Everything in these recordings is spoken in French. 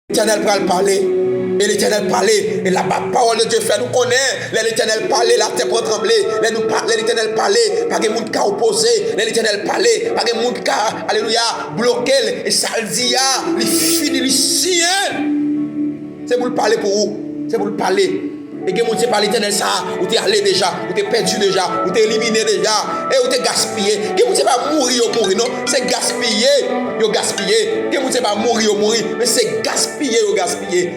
L'Éternel va parler. Et l'Éternel parlait, et la parole de Dieu fait nous connaître. L'Éternel parlait, la terre pour trembler. L'Éternel parlait, pas de monde qui a opposé. L'Éternel parlait, pas de monde qui a, alléluia, bloqué. Et ça le dit, il finit, il sien. C'est pour le parler pour vous. C'est pour le parler. Et que mon Dieu par l'Éternel ça, ou t'es allé déjà, ou t'es perdu déjà, ou t'es éliminé déjà, et ou t'es gaspillé. Que mon Dieu pas mourir, non, c'est gaspillé, Que mon Dieu pas mourir, mais c'est gaspillé,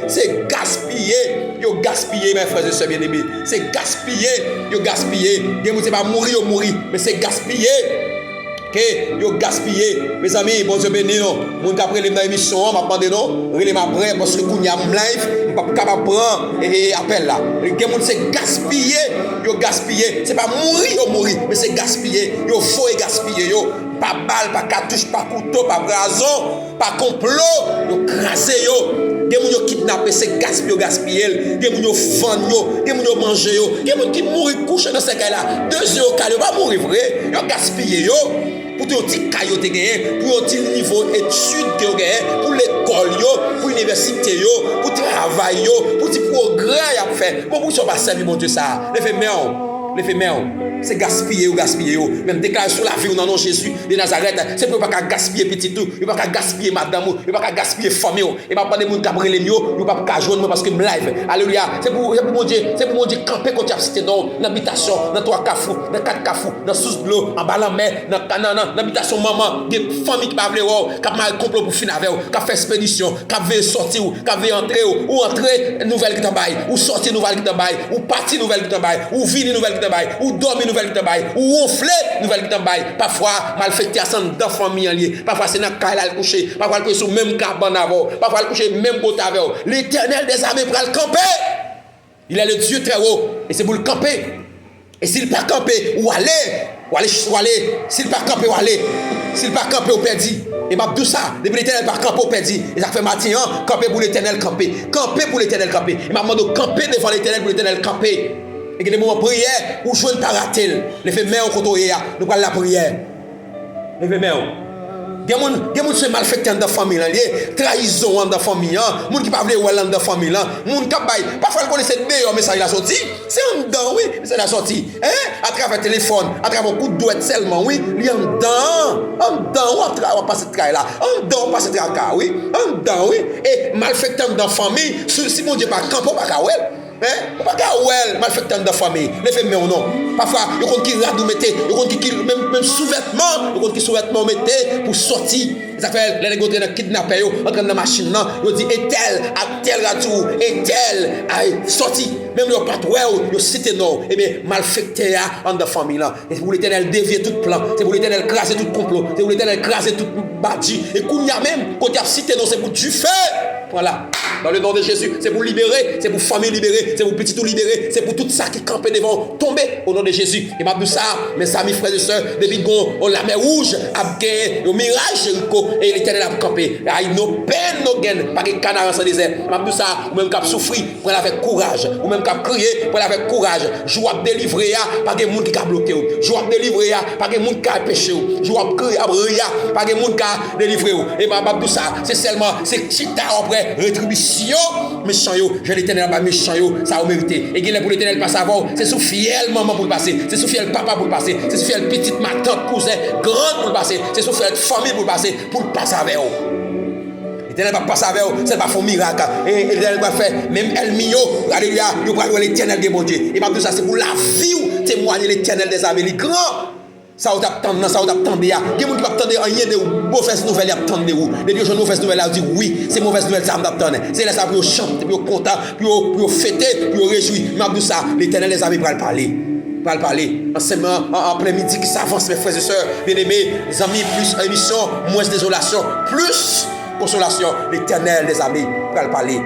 c'est gaspillé, mes frères et sœurs bien-aimés. C'est gaspillé. Que mon Dieu pas mourir, mais c'est gaspillé. Que yo gaspillé, mes amis, bon Dieu béni non. Mon qui après les dans émission, m'a demandé non, relé m'a prêt parce que kounya live, pas capable prendre et appel là. Que monde c'est gaspillé, c'est pas mourir, mais c'est gaspillé. Yo faut et gaspiller yo. Pas balle, pas cartouche, pas couteau, pas brason, pas complot, yo crasé yo. Des gens qui kidnappé, c'est gaspiller. Des gens qui vendent, des gens qui mangent, des gens qui mourent couchés dans ce cas-là. 2 euros, ils ne vont pas mourir vrai. Ils gaspillent. Pour ton petit caillot, pour ton niveau d'études, pour l'école, pour l'université, pour le travail, pour le progrès à faire. Pour vous, ça va servir, mon Dieu, ça. Les femmes, c'est gaspiller. Même déclarer sur la vie, on a Jésus de Nazareth. C'est pour ne pas gaspiller petit tout. Il ne va pas gaspiller madame, il ne va pas gaspiller famille. Il ne va pas de monde qui les mieux, il ne va pas joindre parce que je live. Alléluia. C'est pour mon Dieu camper quand tu as cité dans l'habitation, dans 3 cafous, dans 4 cafous, dans sous de l'eau, en bas la mer, dans l'habitation maman, des familles qui parlent, qui ont mal complot pour finir avec, qui ont fait expédition, qui veulent sortir, qui veulent entrer, ou entrer nouvelle qui t'embaille, ou sortir nouvelle qui t'embaille, ou partir nouvelle qui t'embaille, ou venir nouvelle qui t'embaille, ou dormir nouvelle qui t'embaille, ou ronfler nouvelle qui t'embaille. Parfois, malfecté à son dans famille en lié. Parfois, c'est dans le cas le coucher. Parfois, le coucher sur même cabane avant. Parfois, le coucher même côté avant. L'Éternel des armées pour le camper. Il est le Dieu très haut. Et c'est pour le camper. Et s'il ne pas camper, ou aller. S'il ne pas camper, ou aller. S'il ne pas camper, ou perdu. Et m'a dit ça. Depuis l'Éternel pas camper, ou perdu. Et ça fait matin, camper pour l'Éternel camper. Camper pour l'Éternel camper. Et m'a demandé camper devant l'Éternel pour l'Éternel camper. Et que des moments de prière, où je ne t'arrête. Les femmes, on côté, nous parlons la prière. Les femmes, des gens qui sont malfaitants dans la famille, trahison dans la famille, des gens qui ne peuvent pas dans la famille, des gens qui parfois connaissent le meilleur message la sortie. C'est en dedans, oui, c'est la sortie. À travers le téléphone, à travers un coup de doigt seulement, oui, il y a en dedans, on passe ce travail là, en dedans, on passe ce travail là, oui, en dedans, oui. Et malfaitants dans la famille, si mon Dieu pas camp, on pas pas malfaitant dans la famille. Les femmes non. Parfois, il y a qui radou mettez, il y a qui même sous-vêtements, il y a qui sous-vêtements mettez pour sortir. Ça fait les négociateurs dans kidnapper entrer dans la machine là, ils dit et tel radou, et tel a sorti. Même le pas ouais, il cité non. Et bien malfaiteur dans la famille là. Et c'est pour l'Éternel dévier tout plan, c'est pour l'Éternel craser tout complot, c'est pour l'Éternel craser tout bâti. Et qu'on y a même quand tu as cité non, c'est pour du feu. Voilà. Dans le nom de Jésus, c'est pour libérer, c'est pour famille libérée, c'est pour petit tout libéré, c'est pour tout ça qui campait devant tomber au nom de Jésus. Et m'a dit ça, mes amis, frères et sœurs, depuis qu'on la mer rouge a gagné le mirage Jéricho et l'Éternel a campé. Il no peine, no gain, pas de canard dans le désert. M'a dit ça, ou même qu'à souffrir, pour avec courage, ou même qu'à crier, pour avec courage. Je vais délivrer, pas de monde qui a bloqué. Je vais délivrer, pas de monde qui a péché. Je vais crier, pas de monde qui a délivré. Et m'a dit ça, c'est seulement, c'est chita après rétribution. Méchant yo, je l'Éternel pas méchant yo, ça a mérité. Et qu'il est pour l'Éternel pas savoir, c'est sous fiel maman pour le passer, c'est sous fiel papa pour le passer, c'est sous fiel petite ma tante cousin grande pour le passer, c'est sous fiel famille pour le passer, pour le passer avec eux. L'Éternel va passer avec eux, c'est pas un miracle. Et l'Éternel va faire même El Mio, alléluia, il va louer l'Éternel des bons dieux. Et tout ça c'est pour la vie, témoigner l'Éternel des armées, les grands. Ça vous attend, ça vous attend. Il y a des gens qui attendent rien de mauvaise nouvelle, ils attendent de vous. Les gens qui ont mauvaise nouvelle, ils disent oui, c'est mauvaise nouvelle, ça m'attend. C'est là ça pour chanter, pour content, pour fêter, pour réjouir. Mais tout ça, l'Éternel les amis pour le parler. Pour le parler. En plein midi qui s'avance, mes frères et sœurs, bien-aimés, les amis, plus émission, moins désolation, plus consolation. L'Éternel les amis pour le parler.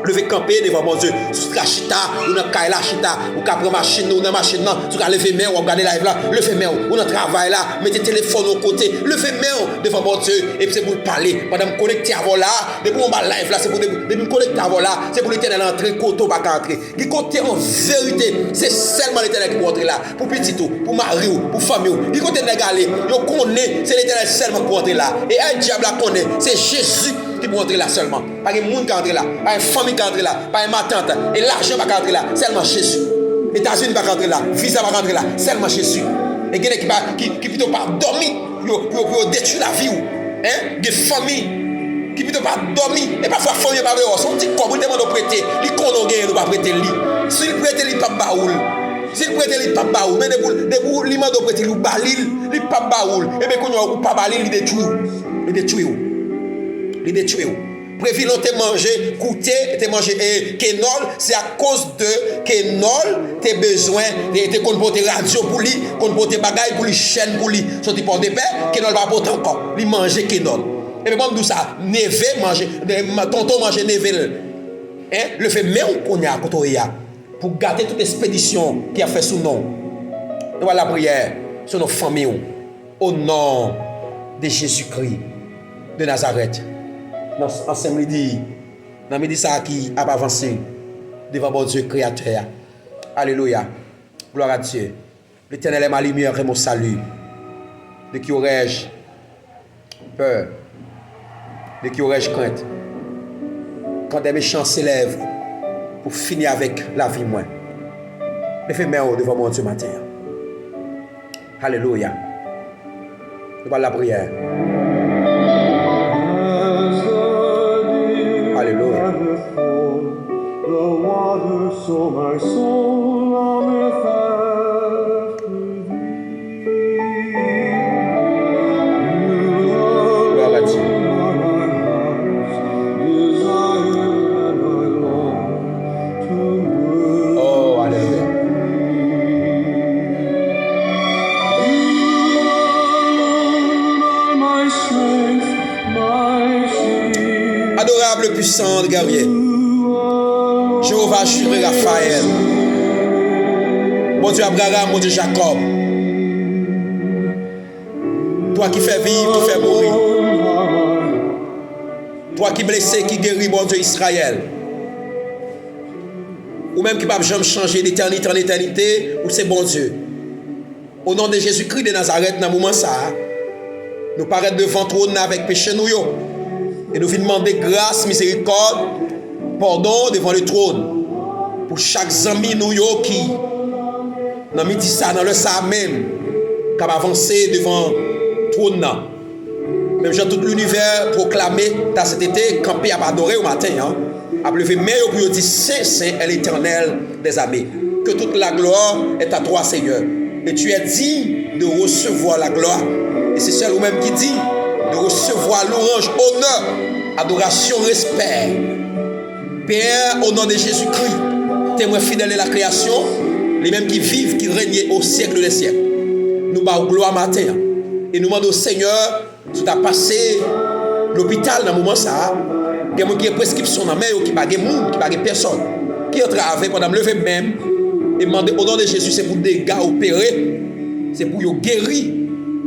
Lever camper devant mon Dieu, sur la chita, ou dans la chita, ou capre machine, ou dans machine, ou lever main, ou regarder live là, lever main, ou dans travail là, mettez téléphone au côté, lever main devant mon Dieu, et puis c'est pour parler, madame connecter avant là, depuis mon live là, c'est pour me connecter avant là, c'est pour l'Éternel entrer, côté pas entrer. Qui côté en vérité, c'est seulement l'Éternel qui peut entrer là, pour petit tout, pour mari ou, pour famille ou, qui côté négalé, yo connaît, c'est l'Éternel seulement pour entrer là, et un diable là connaît, c'est Jésus. qui peut entrer là seulement. Pas de monde qui entre là, pas une famille qui entre là, pas une tante. Et l'argent va entrer là, seulement Jésus. États-Unis va entrer là, visa va entrer là, seulement Jésus. Et il y a qui plutôt pas dormir pour détruire la vie. Hein? Des familles qui plutôt pas dormir. Et parfois, la famille va voir son petit corps, il demande de prêter. Il qu'on gagne, il va prêter lui. S'il prête, il pas baoul. S'il prête, il pas baoul. Mais il demande de prêter, il balil, il pas baoul. Et bien, quand il pas balil, il détruit. Il détruit. Il détruit. Prévilon te manger, goûter, te manger kénol, c'est à cause de kénol, tes besoins, te qu'on porter radio pour lui, qu'on porter bagaille pour lui, chaîne pour lui, son type de paix, kénol va porter encore, lui manger kénol. Et puis moi me dis ça, neve manger, tonton manger neve, hein, le fait mais on connaît à côté pour garder toute expédition qui a fait sous nom. Et voilà la prière sur nos familles au nom de Jésus-Christ de Nazareth. Ensemble, dans midi ça qui a avancé devant mon Dieu créateur. Alléluia. Gloire à Dieu. L'Éternel est ma lumière et mon salut. De qui aurais-je peur? De qui aurais-je crainte? Quand des méchants s'élèvent pour finir avec la vie moins. Ne fais main devant mon Dieu matin. Alléluia. Nous parlons la prière. Alléluia. The water, so my soul longeth after thee. Gloire à Dieu. Oh, alléluia. Adorable, puissant guerrier, Jéhovah, Jireh, Raphaël, mon Dieu Abraham, mon Dieu Jacob, toi qui fais vivre, qui fais mourir, toi qui blessé, qui guérit, mon Dieu Israël, ou même qui ne peut jamais changer d'éternité en éternité, ou c'est bon Dieu. Au nom de Jésus-Christ de Nazareth, dans le moment ça, nous paraître devant trône avec péché nous. Et nous venons demander grâce, miséricorde, pardon devant le trône. Pour chaque ami nous qui, dans midi ça, dans le ça même, qui a avancé devant le trône. Même genre tout l'univers proclamé dans cet été, campé à adorer au matin, à lever mais pour dire Saint, Saint est l'Éternel des armées. Que toute la gloire est à toi, Seigneur. Et tu es digne de recevoir la gloire. Et c'est celui même qui dit de recevoir louange, honneur, adoration, respect. Père, au nom de Jésus-Christ, témoin fidèle de la création, les mêmes qui vivent, qui règnent au siècle des siècles. Nous bavons gloire matin. Et nous demandons au Seigneur, si tu as passé l'hôpital dans le moment ça, il y a des gens qui ont prescription dans la main, qui n'ont pas de monde, qui n'ont pas de personne, qui ont travaillé pendant le lever même, et demander au nom de Jésus, c'est pour des gars opérés, c'est pour guérir.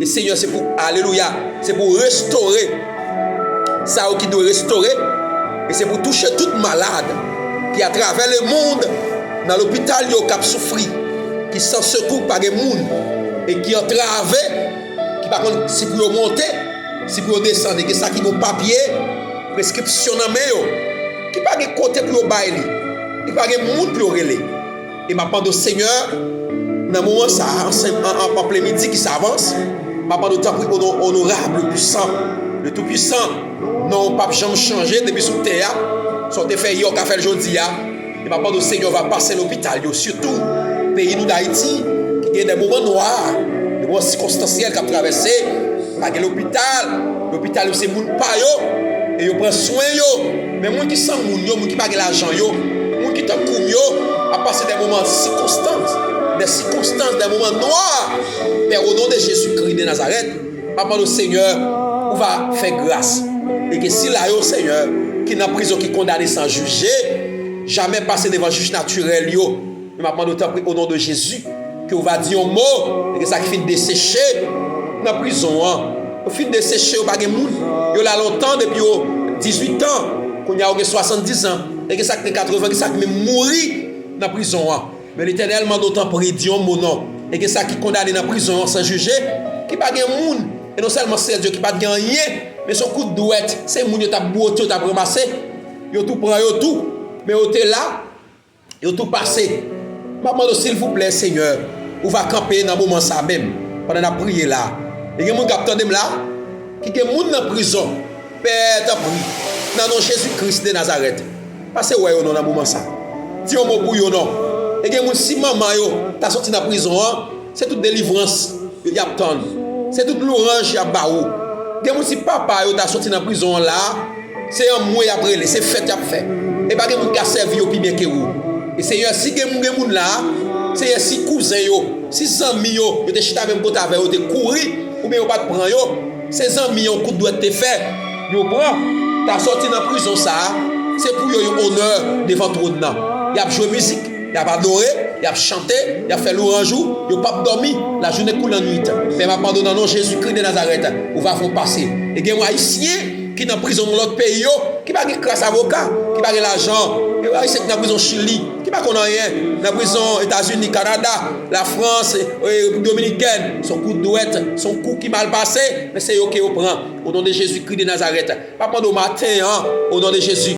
Et Seigneur, c'est pour, alléluia, c'est pour restaurer ça qui doit restaurer. Et c'est pour toucher tout malade qui à travers le monde, dans l'hôpital, qui a souffert, qui sans secours par des monde et qui ont travaillé, qui par contre, si pour monter, si pour descendre, et que ça qui ont papier, prescription dans main, qui pas de côté pour bailler, qui pas de monde pour relayer. Et m'a demandé au Seigneur, dans le moment ça, en plein midi qui s'avance, m'a demandé au temps honorable, le puissant, le tout-puissant, non pas jamais changé depuis sous terre, sont fait hier, qu'a fait aujourd'hui. Et m'a demandé au Seigneur va passer l'hôpital, surtout pays nous d'Haïti, qui a des moments noirs, des moments circonstanciels qui ont traversé, pas que l'hôpital c'est moun pa yo, et yo prend soin yo, mais moun qui sans moun yo, moun qui pas l'argent yo, moun qui t'en koum yo, a passé des moments circonstances, des moments noirs. Mais au nom de Jésus-Christ de Nazareth, papa le Seigneur, on va faire grâce. Et que si là, Seigneur, qui n'a prison, qui condamné sans juger, jamais passer devant le juge naturel, yo. Mais maintenant, au nom de Jésus, que on va dire un mot, et que ça qui finit de sécher dans la prison. Au fin de sécher, au bagay moun, yo là longtemps, depuis 18 ans, qu'on y a 70 ans, et que ça qui 80, que ça qui mourir dans la prison. Mais l'Éternel m'a d'autant prédit mon nom. Et que ça qui condamné dans la prison sans juger, qui pas de monde. Et non seulement c'est Dieu qui pas de rien, Mais son coup de douette, c'est moun yo t'a bouté, t'a ramassé. Yo tout prend yo tout. Mais yo t'es là, yo tout passé. Maman, s'il vous plaît, Seigneur, ou va camper dans le moment ça même, pendant la prière là. Et il y a des gens qui attendent là, qui sont dans la prison. Père, t'as pris. Dans le nom de Jésus-Christ de Nazareth. Parce que ouais, dans le moment ça. Dis un mot pour yo non. Et il y a des gens si maman yo, t'as sorti de la prison, c'est toute délivrance. Il y a tant. C'est toute l'orange, il y a baou. Il y a des gens si papa yo, t'as sorti de la prison là, c'est un mois après, c'est fait, t'as fait. Et pas que moun ka servi yo pi bien que vous. Et Seigneur, si moun là, Seigneur, si cousin yo, si amis yo, te chita même côté avec yo, te courir ou bien yo pas te prendre yo, ces amis yo coup doit te faire, yo prend, t'as sorti dans prison ça, c'est pour yo honneur devant trône là. Y a joué musique, y a adoré, y a chanté, y a fait l'orange, yo pas dormi, la journée coule en nuit. Mais m'a pardonné dans nom Jésus-Christ de Nazareth, ou va faire passer. Et gen haïtien qui dans prison dans l'autre pays, qui pas grâce avocat, qui pas l'argent, qui dans prison Chili, qui pas connaît rien, dans prison États-Unis, Canada, la France, dominicaine, son coup de douette, son coup qui mal passé, mais c'est eux qui prend au nom de Jésus-Christ de Nazareth. Pas pendant au matin, au nom de Jésus.